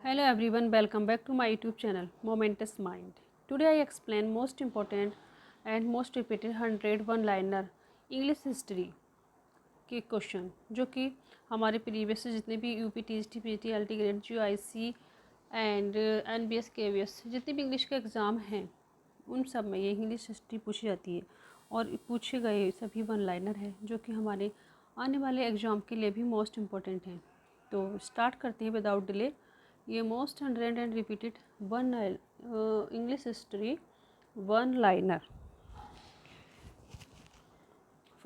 Hello everyone, welcome back to my YouTube channel Momentous Mind. Today I explain most important and most repeated 100 one liner English history के question जो कि हमारे previous जितने भी UP TGT PGT LT grade GIC and NBS KVS जितने भी English के exam हैं उन सब में ये इंग्लिश हिस्ट्री पूछी जाती है और पूछे गए सभी वन लाइनर हैं जो कि हमारे आने वाले एग्ज़ाम के लिए भी मोस्ट इम्पोर्टेंट हैं। तो स्टार्ट करते हैं विदाउट डिले। ये most hundred and repeated one English history one liner.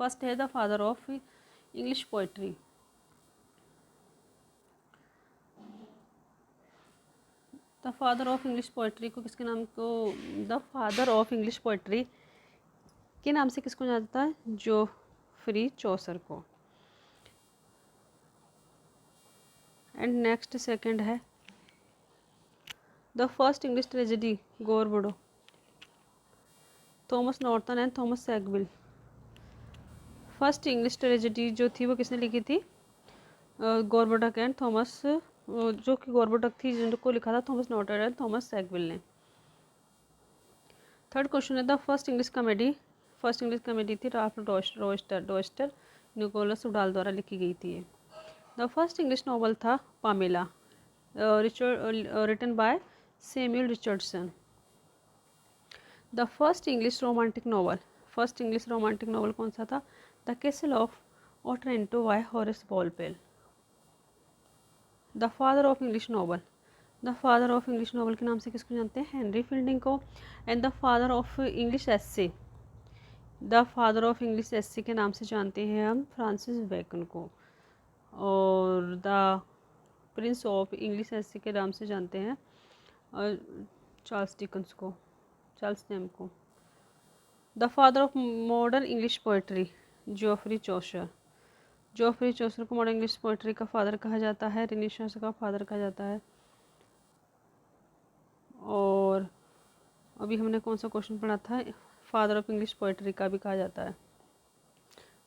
First है the father of English poetry. The father of English poetry को किसके नाम को the father of English poetry के नाम से किसको जाता है? जोफ्री चौसर को। एंड नेक्स्ट सेकंड है the first English tragedy Gorboduc, Thomas Norton and Thomas Sackville. First English tragedy जो थी वो किसने लिखी थी? गोरबोडक एंड थॉमस, जो कि गोरबोडक थी जिनको लिखा था Thomas Norton and Thomas Sackville ने। थर्ड क्वेश्चन है the first English comedy. First English comedy थी राल्फ डॉयस्टर निकोलस उडाल द्वारा लिखी गई थी। द फर्स्ट इंग्लिश नॉवल था Pamela, written by Samuel Richardson. The first English romantic novel, first English romantic novel कौन सा था? The castle of Otranto by Horace Walpole. The father of English novel, the father of English novel के नाम से किसको जानते हैं? Henry Fielding को। And the father of English essay, the father of English essay के नाम से जानते हैं हम फ्रांसिस बेकन को। और the prince of English essay के नाम से जानते हैं चार्ल्स डिकन्स को, चार्ल्स नेम को। The father of modern English poetry Geoffrey Chaucer, Geoffrey Chaucer को मॉडर्न इंग्लिश पोइट्री का फादर कहा जाता है, रिनेसांस का फादर कहा जाता है। और अभी हमने कौन सा क्वेश्चन पढ़ा था? फादर ऑफ इंग्लिश पोइट्री का भी कहा जाता है।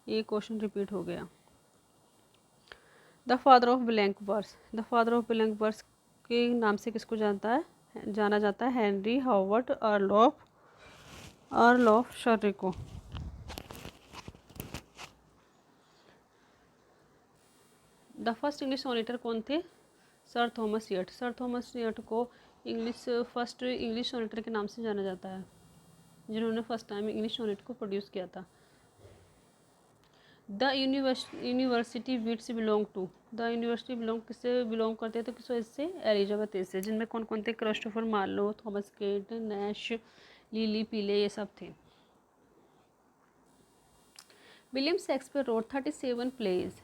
ये क्वेश्चन रिपीट हो गया। The father of blank verse, the father of blank verse के नाम से किसको जाना जाता है? Henry Howard Earl of Surrey को। द फर्स्ट इंग्लिश सोनेटर कौन थे? Sir Thomas Wyatt. Sir Thomas Wyatt को इंग्लिश फर्स्ट इंग्लिश सोनेटर के नाम से जाना जाता है, जिन्होंने फर्स्ट टाइम इंग्लिश सोनेट को प्रोड्यूस किया था। The university wits belong to, the university belong किससे बिलोंग करते हैं? तो किस वजह से? एलिजाबेथ से, जिनमें कौन कौन थे? Christopher Marlowe, Thomas Kyd, Nashe, Lyly Peele, ये सब थे। William Shakespeare wrote 37 plays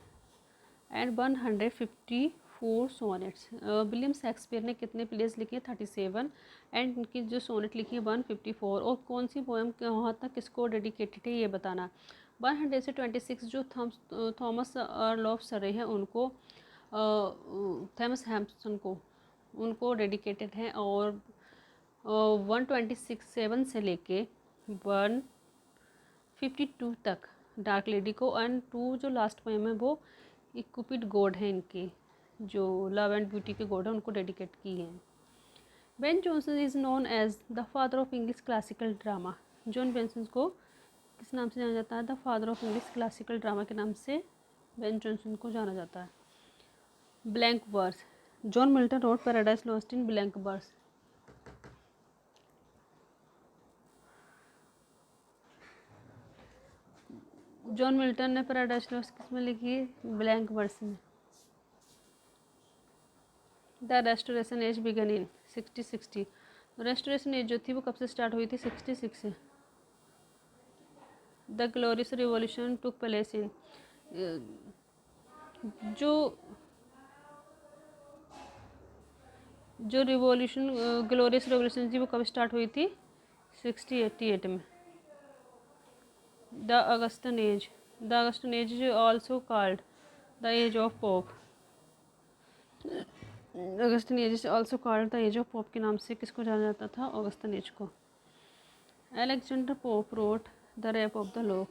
and 154 sonnets. William Shakespeare ने कितने प्लेस लिखे हैं? 37 एंड उनकी जो सोनेट लिखी है 154। और कौन सी पोएम कहाँ तक किसको डेडिकेटेड है ये बताना। 100 से 26 जो थॉमस अर्ल ऑफ सरे हैं उनको, थॉमस हैम्पसन को, उनको डेडिकेटेड हैं। और 126 7 से लेके 152 तक डार्क लेडी को। एंड 2 जो लास्ट पोएम है वो इक्विपिड गॉड है इनके, जो लव एंड ब्यूटी के गॉड है, उनको डेडिकेट की हैं। Ben Jonson is known as the father of English classical drama. John Benson को किस नाम से जाना जाता है? The father of English classical drama के नाम से बेन जॉनसन को जाना जाता है। Blank verse, John Milton wrote Paradise Lost in blank verse. John Milton ने पैराडाइज लॉस्ट किस में लिखी है? ब्लैंक वर्स में। The Restoration Age began in 1660। Restoration Age जो थी वो कब से स्टार्ट हुई थी? 66 से। The glorious revolution took place in, जो जो रिवॉल्यूशन ग्लोरियस रिवॉल्यूशन थी वो कब स्टार्ट हुई थी? 1688 में। The Augustan Age, the Augustan Age also called the as of Pope. Augustan Age also called the as of Pope के नाम से किसको जाना जाता था? अगस्टन एज को। Alexander Pope wrote the Rape of the Lock.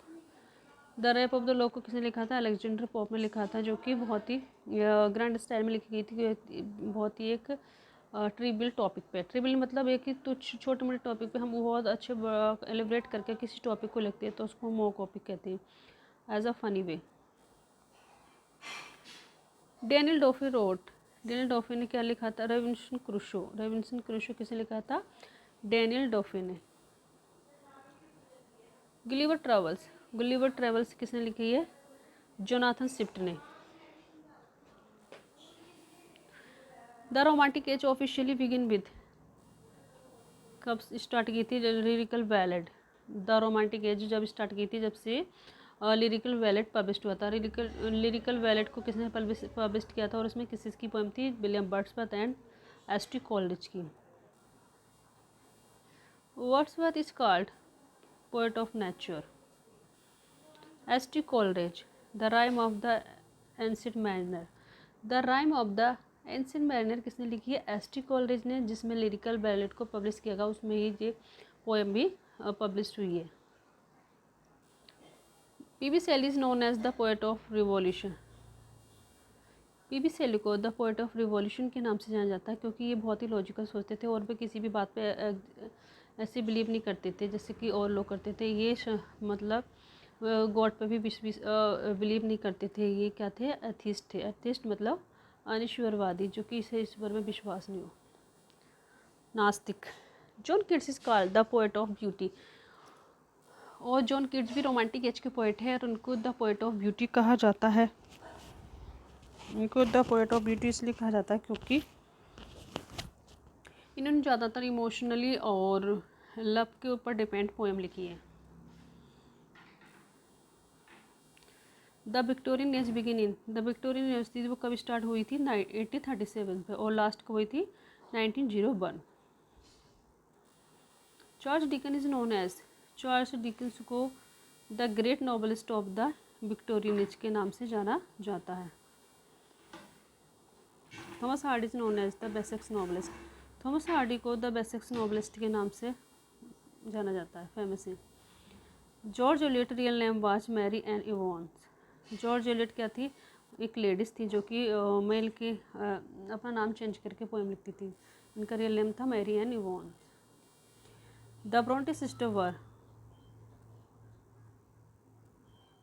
The Rape of the Lock को किसने लिखा था? अलेक्जेंडर पोप ने लिखा था, जो कि बहुत ही ग्रैंड स्टाइल में लिखी गई थी, बहुत ही एक ट्रिवियल टॉपिक पे। ट्रिवियल मतलब एक ही तो छोटे मोटे टॉपिक पे हम बहुत अच्छे एलिब्रेट करके किसी टॉपिक को लिखते हैं तो उसको मोक टॉपिक कहते हैं, as a funny way. Daniel Defoe wrote, Daniel Defoe ने क्या लिखा था? Robinson Crusoe. रॉबिन्सन क्रूसो किसने लिखा था? डेनियल डॉफी ने। गुलिवर ट्रैवल्स, गुलिवर ट्रैवल्स किसने लिखी है? जोनाथन स्विफ्ट ने। The romantic as officially begin with, कब स्टार्ट की थी? Lyrical ballad. The romantic as जब स्टार्ट की थी, जब से लिरिकल बैलेड पब्लिश हुआ था। लिरिकल बैलेड को किसने पब्लिश किया था और उसमें किसकी पोएम थी? William Wordsworth and S T Coleridge की। Wordsworth is called poet of nature. S T Coleridge the rime of the ancient mariner. The rime of the ancient mariner किसने लिखी है? एस टी कॉलरिज ने, जिसमें lyrical ballad को publish किया गया उसमें ही ये पोएम भी पब्लिश हुई है। PB Shelley is known as the poet of revolution. PB Shelley को द पोएट ऑफ रिवॉल्यूशन के नाम से जाना जाता है क्योंकि ये बहुत ही लॉजिकल सोचते थे और वे किसी भी बात पे ऐसे बिलीव नहीं करते थे जैसे कि और लोग करते थे। ये मतलब गॉड पे भी बिलीव नहीं करते थे। ये क्या थे? एथिस्ट थे। एथिस्ट मतलब अनिश्वरवादी, जो कि इसे ईश्वर में विश्वास नहीं हो, नास्तिक। John Keats is called the poet of beauty. और जॉन किट्स भी रोमांटिक एज के पोएट हैं और उनको द पोएट ऑफ ब्यूटी कहा जाता है। उनको द पोएट ऑफ ब्यूटी इसलिए कहा जाता है क्योंकि इन्होंने ज़्यादातर इमोशनली और लव के ऊपर डिपेंड पोएम लिखी है। The Victorian as begin in, the Victorian as थी वो कब स्टार्ट हुई थी? 1837 पे, और लास्ट कब हुई थी? 1901। Charles Dickens is known as, Charles Dickens को the great novelist of the Victorian age के नाम से जाना जाता है। Thomas Hardy is known as the Wessex novelist. Thomas Hardy को द बेसेक्स नॉवलिस्ट के नाम से जाना जाता है, फेमस है। George Eliot real name was Mary Ann Evans. George Eliot क्या थी? एक लेडीज़ थी जो कि मेल के अपना नाम चेंज करके पोएम लिखती थी। इनका रियल नेम था Mary Ann Evans. The Bronte sister were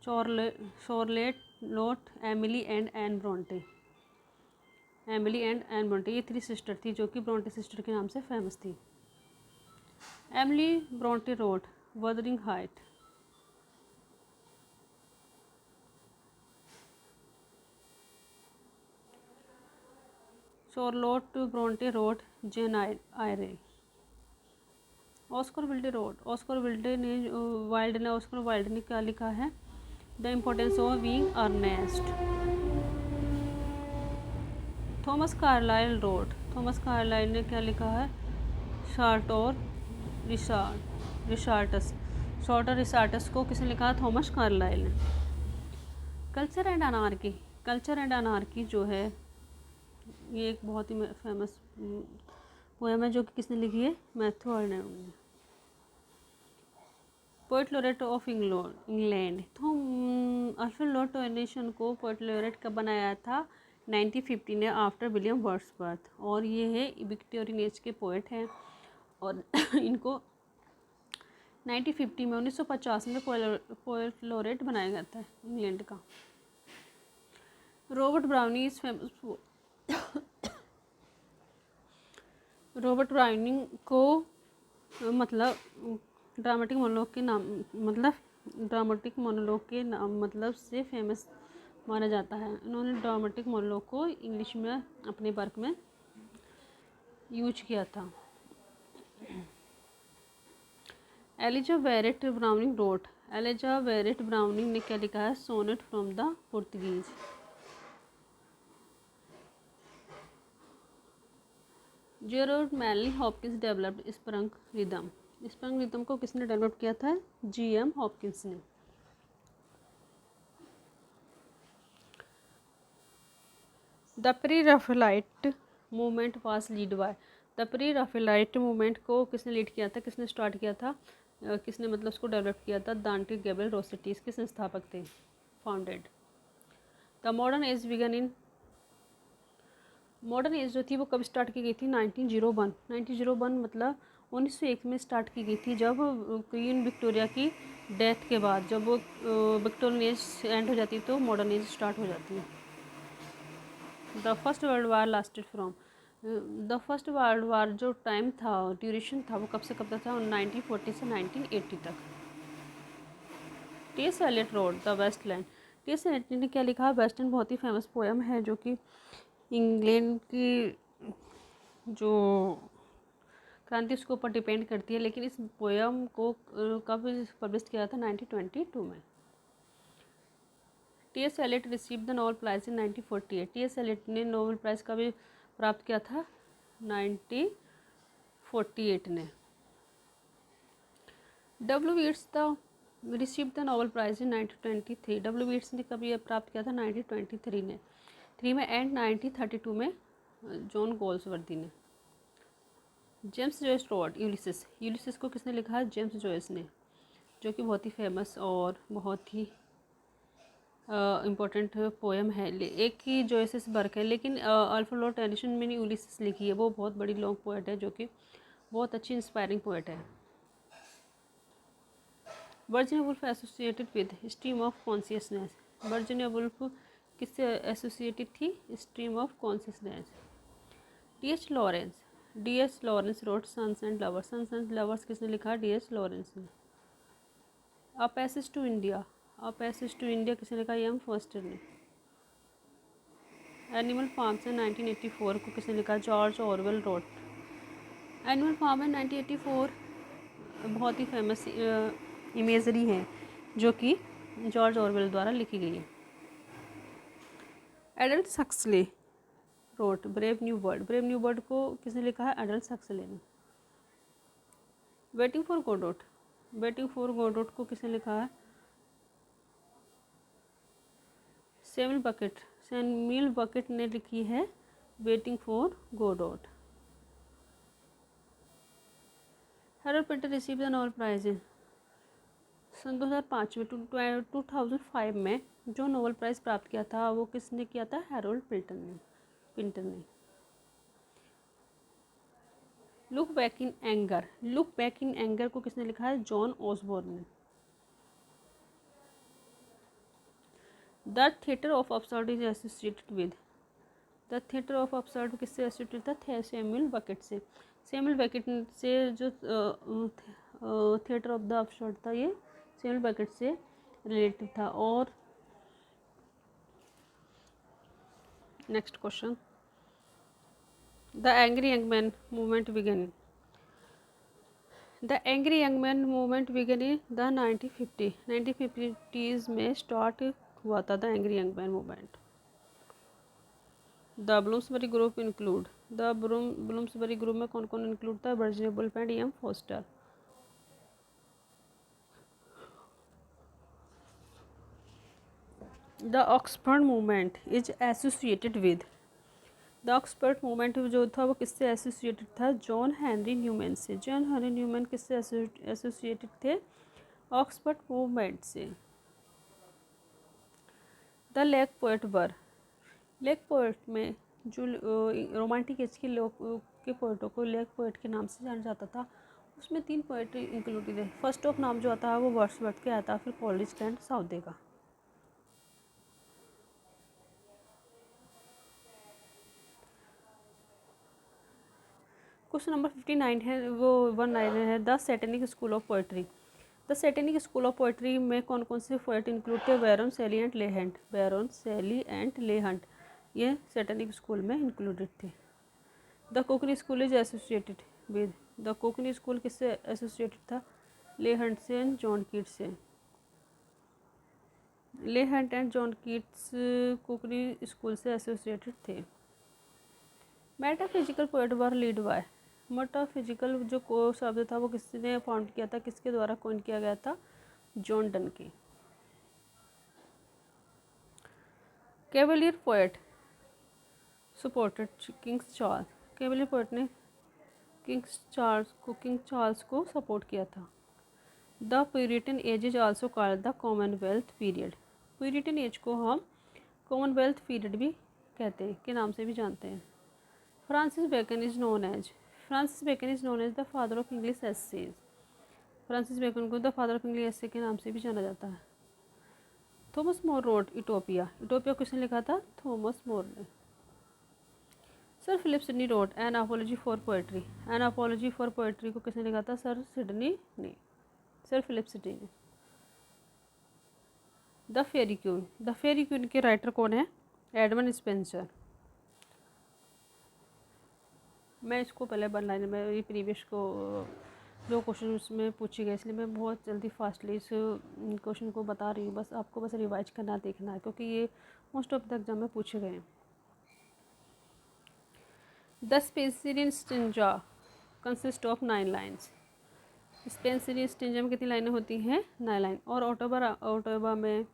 Charlotte, लॉट, Emily and Anne Bronte. Emily and Anne Bronte ये 3 सिस्टर थी जो कि ब्रोंटे सिस्टर के नाम से फेमस थी। Emily Bronte wrote Wuthering Height. Charlotte Bronte wrote Jane Eyre. Oscar Wilde wrote, Oscar Wilde ने ऑस्कर वाइल्ड ने क्या लिखा है? The importance of being earnest. Thomas Carlyle wrote, Thomas Carlyle ने क्या लिखा है? शार्ट और रिचार्टस। शॉर्ट और रिचार्टस को किसने लिखा? थॉमस कार्लाइल ने। Culture and anarchy, culture and anarchy जो है ये एक बहुत ही फेमस पोएम है जो कि किसने लिखी है? मैथ्यू आर्नोल्ड ने। पोएट लॉरेट ऑफ इंग्लैंड, तो अल्फ्रेड लॉर्ड टेनिसन को पोएट लॉरेट कब बनाया था? 1950 ने, आफ्टर विलियम वर्ड्सवर्थ। और ये है विक्टोरियन एज के पोएट हैं और इनको 1950 में 1950 में पोएट लॉरेट बनाया गया था इंग्लैंड का। Robert browning is famous. Robert browning को मतलब ड्रामेटिक मोनोलॉग के नाम मतलब से फेमस माना जाता है। इन्होंने ड्रामेटिक मोनोलॉग को इंग्लिश में अपने वर्क में यूज किया था। Eliza Barrett Browning wrote, Eliza Barrett Browning ने क्या लिखा है? Sonnet from the Portuguese. Gerard Manley Hopkins developed sprung rhythm. Sprung rhythm को किसने डेवलप किया था? जी.एम. हॉपकिंस ने। The pre Raphaelite movement was led by, the pre Raphaelite movement को किसने लीड किया था? किसने स्टार्ट किया था? किसने मतलब उसको डेवलप किया था? दांटे गैब्रिएल रोसेटी इसके संस्थापक थे, founded. The modern age began in, modern age जो थी वो कब स्टार्ट की गई थी? 1901। 1901 मतलब 1901 में स्टार्ट की गई थी, जब क्वीन विक्टोरिया की डेथ के बाद, जब वो विक्टोरियन एज एंड हो जाती है तो मॉडर्न एज स्टार्ट हो जाती है। The first world war lasted from, the first world war जो टाइम था, ड्यूरेशन था, वो कब से कब तक था? 1940 से 1980 तक। T S Eliot wrote the Waste Land. T S Eliot ने क्या लिखा? वेस्टलैंड बहुत ही फेमस पोएम है, जो कि इंग्लैंड की जो क्रांति उसके ऊपर डिपेंड करती है, लेकिन इस पोएम को कब पब्लिश किया था? 1922 में। T S Elliott receive the Nobel prize in 1948। T S Eliot ने नोबेल प्राइज़ कब प्राप्त किया था? 1948 ने। W eats the receive the Nobel prize in 1923। W Yeats ने कब ये प्राप्त किया था? 1923 ने, 3 में, एंड 1932 में जॉन गोल्सवर्दी ने। James Joyce wrote Ulysses. Ulysses को किसने लिखा है? जेम्स जॉयस ने, जो कि बहुत ही फेमस और बहुत ही इम्पोर्टेंट पोएम है। एक ही जॉयस वर्क है, लेकिन अल्फ्रेड लॉर्ड टेनिसन ने यूलिसिस लिखी है। वो बहुत बड़ी लॉन्ग पोएट है, जो कि बहुत अच्छी इंस्पायरिंग पोएट है। Virginia Woolf associated with stream of consciousness. Virginia Woolf किससे एसोसिएटेड थी? Stream of consciousness. D H Lawrence. D H Lawrence wrote Sons and Lovers. Sons and Lovers किसने लिखा? डी एच लॉरेंस ने। A passage to India. A passage to India किसने लिखा? M Forster ने। Animal Farm से 1984 को किसने लिखा? George Orwell wrote. Animal Farm है 1984 बहुत ही फेमस इमेजरी है, जो कि जॉर्ज ऑरवेल द्वारा लिखी गई है। एडल्ट Huxley wrote brave new world. Brave new world को किसने लिखा है? एडल्ट सक्सले ने। Waiting for Godot. Waiting for Godot को किसने लिखा है? Samuel bucket. सैमुअल बकेट ने लिखी है waiting for Godot. Harold Pinter receive the Nobel prize in सन 2005 में। 2005 में जो नोबेल प्राइज़ प्राप्त किया था वो किसने किया था? हैरोल्ड पिंटर ने। Look back in anger. Look back in anger को किसने लिखा है? जॉन ऑसबॉर्न ने। The theatre of absurd is associated with. The theatre of absurd किससे एसोसिएटेड था? सैमुअल बकेट से। सैमुअल बकेट से जो थिएटर ऑफ द अपसर्ड था, ये सैमुअल बकेट से रिलेटेड था। और next question, the angry young man movement began. The angry young man movement began in the 1950s में स्टार्ट हुआ था the angry young man movement. The Bloomsbury group include. The Bloomsbury group में कौन कौन include था? Virginia Woolf and M Forster. The Oxford movement is associated with. The Oxford movement जो था वो किससे एसोसिएटेड था? जॉन हेनरी न्यूमैन से। जॉन हेनरी न्यूमैन किससे एसोसिएटेड थे? ऑक्सफोर्ड मूवमेंट से। The lake poet were. Lake poet में जो रोमांटिक एज के लोग के पोएटों को लेक पोएट के नाम से जाना जाता था, उसमें 3 पोएट इंक्लूडेड है। फर्स्ट ऑफ नाम जो आता है वो वर्ड्सवर्थ के आता है, फिर कॉलेरिज एंड साउदे का। क्वेश्चन नंबर 59 है, वो 19 है। The satanic school of poetry. The satanic school of poetry में कौन कौन से पोएट इंक्लूड थे? बैरन शैली एंड ले हंट। बैरन शैली एंड ले हंट ये सैटेनिक स्कूल में इंक्लूडेड थे। The Konkani school is associated with. The Konkani school किससे एसोसिएटेड था? ले हंट से एंड जॉन कीट्स से। ले Hunt and John Keats Konkani school से एसोसिएटेड थे। Metaphysical poet were lead by. Metaphysical जो को शब्द था वो किसने फाउंड किया था? किसके द्वारा कॉइन किया गया था? जॉन डन के। Cavalier poet supported kings Charles. Cavalier poet ने किंग चार्ल्स को सपोर्ट किया था। The Puritan age is also called the Commonwealth period. Puritan age को हम कॉमनवेल्थ पीरियड भी कहते हैं, के नाम से भी जानते हैं। Francis Bacon is known as the father of English essays. Francis Bacon को the father of English essay के नाम से भी जाना जाता है। थॉमस मोर रोड यूटोपिया किसने लिखा था? थॉमस मोर ने। Sir Philip Sidney wrote an apology for poetry को किसने लिखा था? सर फिलिप सिडनी ने। द फेरी क्यून के राइटर कौन है? Edmund Spenser. मैं इसको पहले वन लाइन में ये प्रीवियस को जो क्वेश्चन उसमें पूछे गए, इसलिए मैं बहुत जल्दी फास्टली इस क्वेश्चन को बता रही हूँ। बस आपको बस रिवाइज करना, देखना है, क्योंकि ये मोस्ट ऑफ द एग्जाम में पूछे गए हैं। The Spenserian stanza consist of 9 lines. Spenserian stanza में कितनी लाइनें होती हैं? 9 लाइन। और ऑटोबा में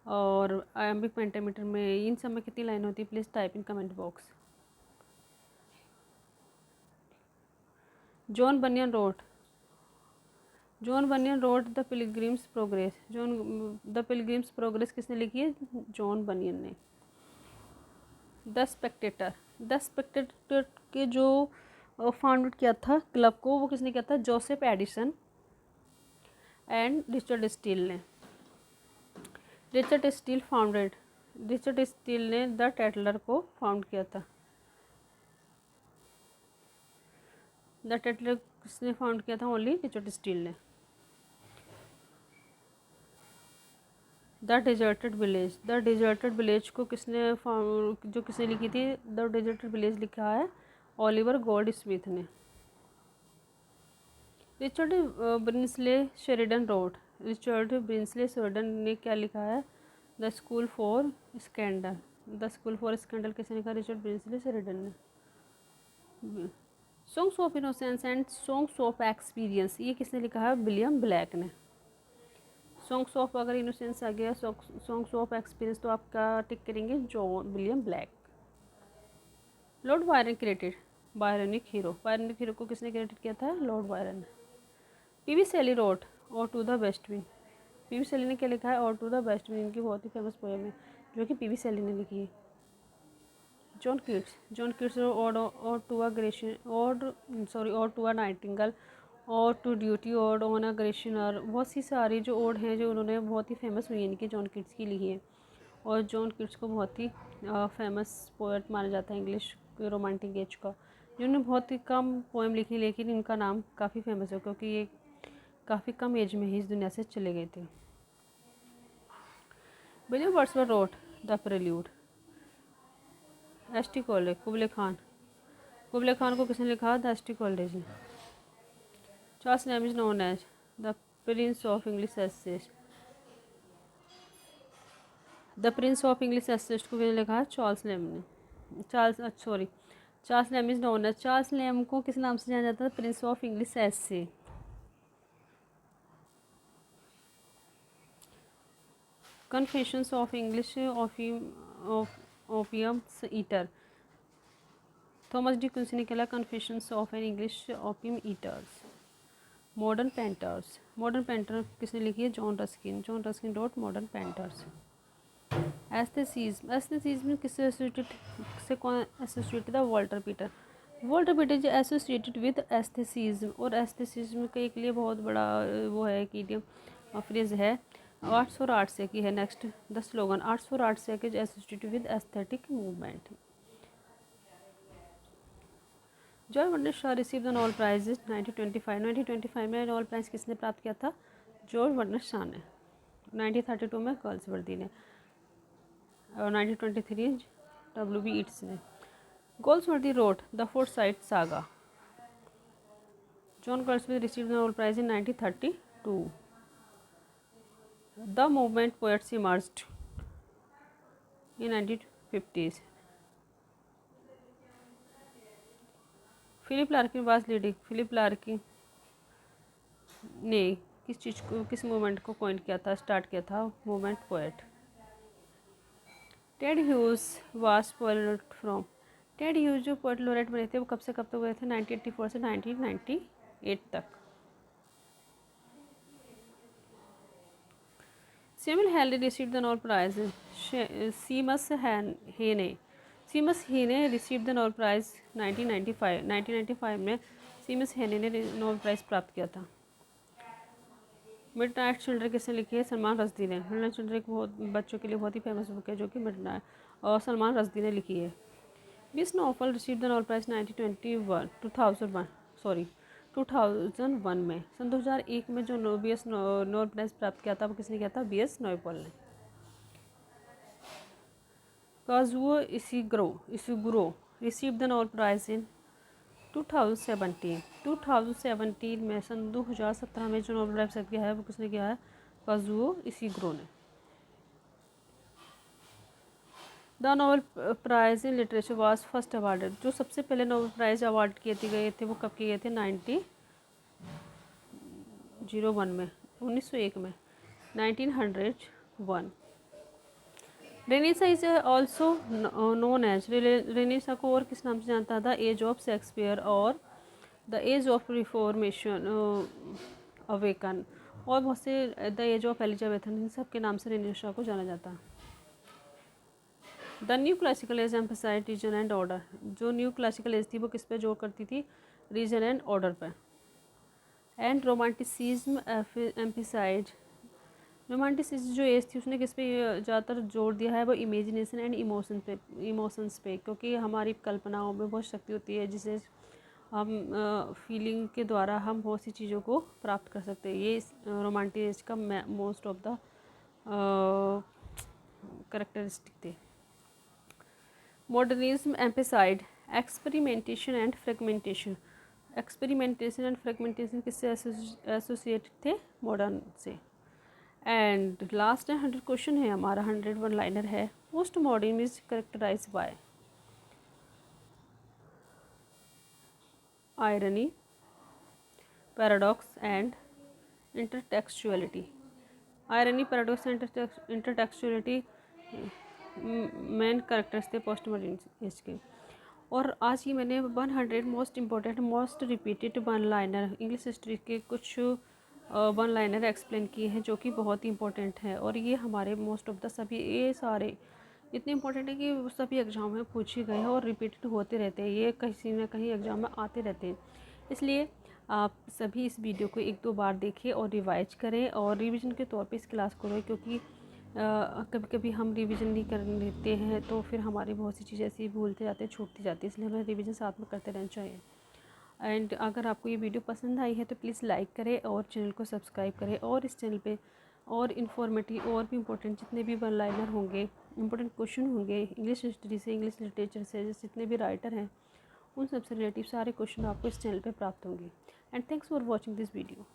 और आयम्बिक पेंटामीटर में, इन सब में कितनी लाइन होती है? Please type in comment box. John banyan road the pilgrims progress किसने लिखी है? जॉन बनियन ने। द स्पेक्टेटर के जो फाउंडेड किया था क्लब को, वो किसने किया था? Joseph Addison and Richard Steele ने। रिचर्ड स्टील ने द टेटलर को फाउंड किया था। द टेटलर किसने फाउंड किया था? ओनली रिचर्ड स्टील ने। द डिजर्टेड विलेज को किसने लिखी थी? द डिजर्टेड विलेज लिखा है ओलिवर गोल्ड स्मिथ ने। रिचर्ड ब्रिंसले शेरिडन ने क्या लिखा है? द स्कूल फॉर स्कैंडल किसने लिखा? रिचर्ड ब्रिंसले शेरिडन ने। Songs of innocence and songs of experience, ये किसने लिखा है? विलियम ब्लैक ने। सॉन्ग्स ऑफ, अगर इनोसेंस आ गया, सॉन्ग्स ऑफ एक्सपीरियंस तो आपका टिक करेंगे William Blake. Lord Byron created Byronic hero को किसने क्रिएटेड किया था? Lord Byron. PB Shelley wrote ode to the west wind. PB Shelley ने क्या लिखा है? और टू द वेस्ट विंड, इनकी बहुत ही फेमस पोएम है जो कि पीवी शैली ने लिखी है। जॉन किट्स और टू अ नाइटिंगेल और टू ड्यूटी और ऑन अ ग्रेशनर, बहुत सी सारी जो ओड हैं जो उन्होंने बहुत ही फेमस हुई है, इनकी जॉन किट्स की लिखी है। और जॉन किट्स को बहुत ही फेमस पोएट माना जाता है इंग्लिश रोमांटिक एज का, जिन्होंने बहुत ही कम पोएम लिखी, लेकिन इनका नाम काफ़ी फेमस है क्योंकि ये काफ़ी कम एज में ही इस दुनिया से चले गए थे। William Wordsworth wrote the prelude. एस.टी. कॉलेज कुबले खान को किसने लिखा? द एस.टी. कॉलेज ने। Charles Lamb is known as the prince of English essays. The prince of English essays को किसने लिखा? चार्ल्स लैम ने। Charles Lamb is known as, Charles Lamb को किस नाम से जाना जाता है? Prince of English essay. Confessions of English opium eater. Thomas De Quincey ने कहला confessions of an English opium eaters. Modern painter किसने लिखी है? John Ruskin wrote modern painters. Aestheticism किससे एसोसिएटेड था? Walter Pater is associated with aestheticism, और aestheticism के एक लिए बहुत बड़ा वो है कि इडियम फ्रेज है, आर्ट्स फॉर आर्ट्स से की है। Next the slogan arts for arts sake is associated with aesthetic movement. जॉय Bernard Shaw receive the Nobel prize 1925 में नोबेल प्राइज किसने प्राप्त किया था? जॉर्ज वर्नर शॉ ने। 1932 में गर्ल्सवर्दी ने और 1923 W.B. ईट्स ने। Galsworthy wrote the Forsyte saga. John Galsworthy received the Nobel prize in 1932। The movement poets emerged in 1950s। Philip Larkin was leading. Philip Larkin ने किस मूवमेंट को कॉइन किया था, स्टार्ट किया था? Movement poet. Ted Hughes was poet from. Ted Hughes जो poet laureth बने थे वो कब से कब तक हुए थे? 1984 से 1998 तक। Samuel Henry received the Nobel prize. Seamus Heaney Seamus हेने रिसीव द नोबेल प्राइज़ 1995 में सीमस हेने ने नोबेल प्राइज़ प्राप्त किया था। मिडनाइट चिल्ड्रन किसने लिखी है? सलमान रश्दी ने। मिडनाइट चिल्ड्रन एक बहुत बच्चों के लिए बहुत ही फेमस बुक है जो कि मिडनाइट और सलमान रश्दी ने लिखी है। This novel receive the Nobel price 2001 में। सन 2001 में जो नोबेल प्राइज़ प्राप्त किया था वो किसने किया था? B.S. नयपॉल ने। Kazuo Ishiguro receive the Nobel prize in 2017 में। सन 2017 में जो नोबेल प्राइज़ किया है वो किसने किया है? काजुओ इशिगुरो ने। The Nobel prize in literature was first awarded. जो सबसे पहले नोबेल प्राइज़ अवार्ड किए गए थे वो कब किए गए थे? 1901 में 1901। Renaissance is also known as, Renaissance को और किस नाम से जानता था? एज ऑफ शेक्सपियर और the as of reformation awaken और बहुत से द एज ऑफ एलिजाबेथन, इन सब के नाम से रेनेसा को जाना जाता है। The new classical age emphasised reason and order. जो न्यू क्लासिकल एज थी वो किस पे जोर करती थी? रीजन एंड ऑर्डर पे। एंड रोमांटिसिज्म एम्फसाइड, रोमांटिसिज्म जो एज थी उसने किस पे ज़्यादातर जोर दिया है? वो इमेजिनेशन एंड इमोशंस पे, क्योंकि हमारी कल्पनाओं में बहुत शक्ति होती है जिसे हम फीलिंग के द्वारा हम बहुत सी चीज़ों को प्राप्त कर सकते हैं। ये रोमांटिक एज का मोस्ट ऑफ द करेक्टरिस्टिक थे। Modernism emphasised experimentation and fragmentation. Experimentation and fragmentation किससे एसोसिएटेड थे? मॉडर्न से। एंड लास्ट 100 क्वेश्चन है हमारा, 101 लाइनर है। Post modern is characterise by irony, paradox and intertextuality. Irony, paradox and intertextuality main characters थे post modern age के। और आज ही मैंने 100 most important most repeated one liner English history के कुछ वन लाइनर एक्सप्लेन किए हैं जो कि बहुत ही इंपॉर्टेंट है। और ये हमारे मोस्ट ऑफ द सभी ये सारे इतने इंपॉर्टेंट है कि सभी एग्ज़ाम में पूछे गए हैं और रिपीटेड होते रहते हैं। ये कहीं ना कहीं एग्ज़ाम में आते रहते हैं, इसलिए आप सभी इस वीडियो को 1-2 बार देखें और रिवाइज करें और रिवीजन के तौर पे इस क्लास को लें, क्योंकि कभी कभी हम रिवीजन नहीं कर लेते हैं तो फिर हमारी बहुत सी चीज़ें ऐसी भूलते जाते हैं, छूटती जाती है, इसलिए हमें रिवीजन साथ में करते रहना चाहिए। एंड अगर आपको ये वीडियो पसंद आई है तो प्लीज़ लाइक करें और चैनल को सब्सक्राइब करें। और इस चैनल पे और इन्फॉर्मेटिव और भी इम्पोर्टेंट जितने भी वन लाइनर होंगे, इम्पोर्टेंट क्वेश्चन होंगे इंग्लिश हिस्ट्री से, इंग्लिश लिटरेचर से, जितने भी राइटर हैं उन सबसे रिलेटिव सारे क्वेश्चन आपको इस चैनल पे प्राप्त होंगे। And thanks for watching this video.